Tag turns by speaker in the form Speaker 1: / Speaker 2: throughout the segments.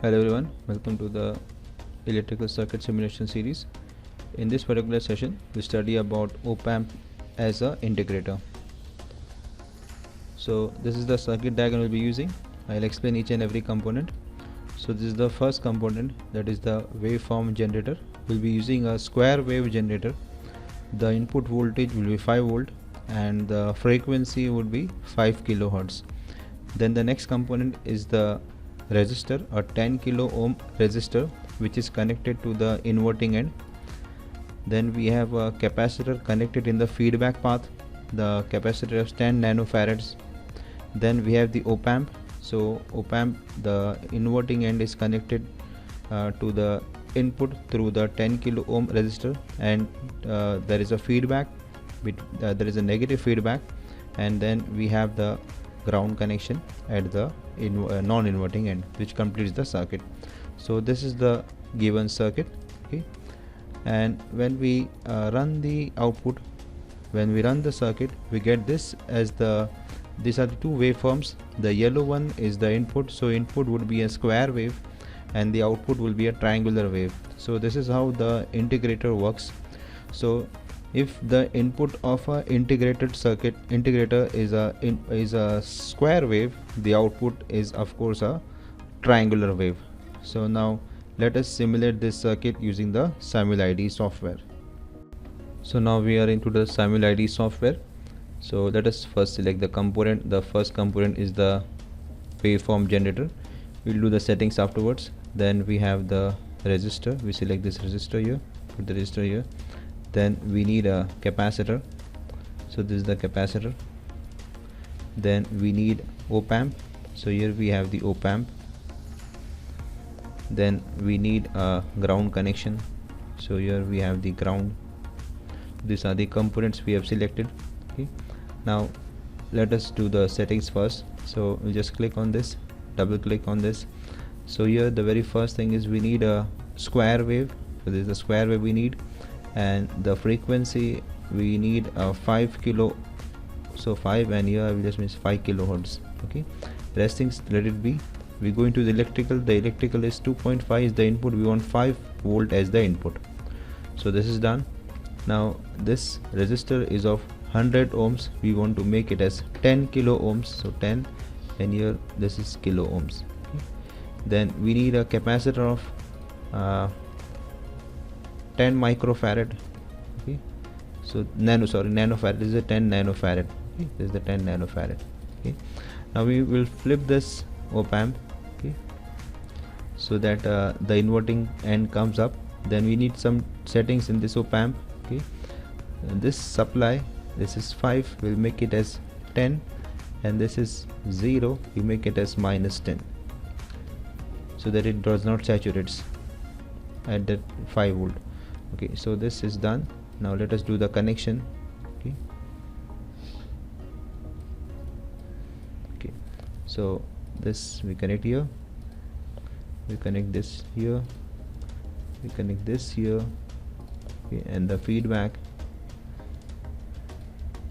Speaker 1: Hello everyone, welcome to the electrical circuit simulation series. In this particular session, we study about OPAMP as a integrator. So this is the circuit diagram we'll be using. I'll explain each and every component. So this is the first component, that is the waveform generator. We'll be using a square wave generator. The input voltage will be 5 volt and the frequency would be 5 kilohertz. Then the next component is the resistor, a 10 kilo ohm resistor which is connected to the inverting end. Then we have a capacitor connected in the feedback path. The capacitor is 10 nanofarads. Then we have the OPAMP. So OPAMP, the inverting end is connected to the input through the 10 kilo ohm resistor, and there is a feedback, there is a negative feedback, and then we have the ground connection at the non-inverting end, which completes the circuit. So this is the given circuit, okay. And when we run the output, when we run the circuit, we get this as these are the two waveforms. The yellow one is the input, so input would be a square wave and the output will be a triangular wave. So this is how the integrator works. So if the input of a integrated circuit integrator is a square wave, the output is of course a triangular wave. So now let us simulate this circuit using the SimulIDE software. So now we are into the SimulIDE software. So let us first select the component. The first component is the waveform generator. We'll do the settings afterwards. Then we have the resistor. We select this resistor here, put the resistor here. Then we need a capacitor, so this is the capacitor. Then we need OPAMP, so here we have the OPAMP. Then we need a ground connection, so here we have the ground. These are the components we have selected, okay. Now let us do the settings first. So we'll just click on this, double click on this. So here the very first thing is we need a square wave, so this is the square wave we need. And the frequency we need a 5 kilo, so 5, and here I will just means 5 kilohertz, okay. Rest things let it be. We go into the electrical. The electrical is 2.5 is the input. We want 5 volt as the input, so this is done. Now this resistor is of 100 ohms. We want to make it as 10 kilo ohms, so 10, and here this is kilo ohms, okay. Then we need a capacitor of 10 microfarad, okay. So nanofarad, this is a 10 nanofarad, okay. This is the 10 nanofarad, okay. Now we will flip this OPAMP, okay, so that the inverting end comes up. Then we need some settings in this OPAMP, okay. And this supply, this is 5, we'll make it as 10, and this is 0, we make it as -10, so that it does not saturate at that 5 volt. Okay, so this is done. Now let us do the connection, okay. Okay, so this we connect here, we connect this here, we connect this here, okay, and the feedback,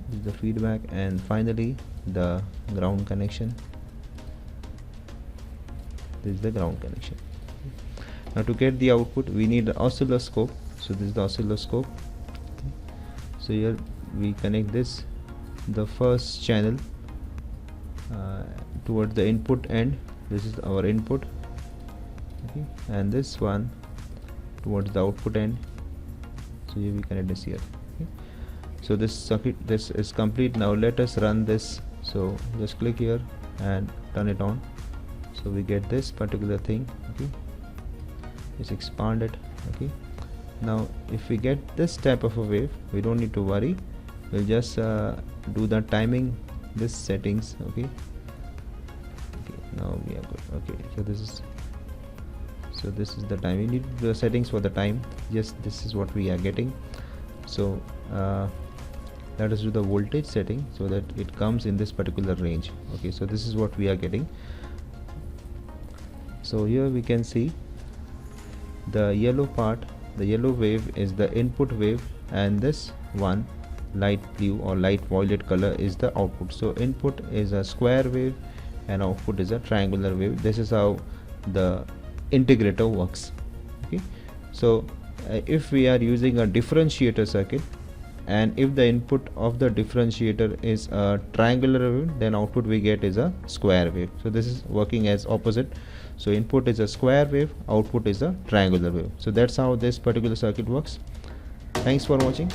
Speaker 1: this is the feedback, and finally the ground connection, this is the ground connection. Now to get the output we need the oscilloscope. So this is the oscilloscope, okay. So here we connect this, the first channel towards the input end, this is our input, okay, and this one towards the output end, so here we connect this here, okay. So this circuit, this is complete. Now let us run this. So just click here and turn it on, so we get this particular thing, okay. It's expanded, okay. Now if we get this type of a wave, we don't need to worry, we'll just do the timing, this settings, okay. Okay, now we are good, okay. So this is the time. We need the settings for the time. Yes, this is what we are getting. So let us do the voltage setting so that it comes in this particular range, okay. So this is what we are getting. So here we can see the yellow part, the yellow wave is the input wave, and this one light blue or light violet color is the output. So input is a square wave and output is a triangular wave. This is how the integrator works. Okay, so if we are using a differentiator circuit, and if the input of the differentiator is a triangular wave, then output we get is a square wave. So this is working as opposite. So input is a square wave, output is a triangular wave. So that's how this particular circuit works. Thanks for watching.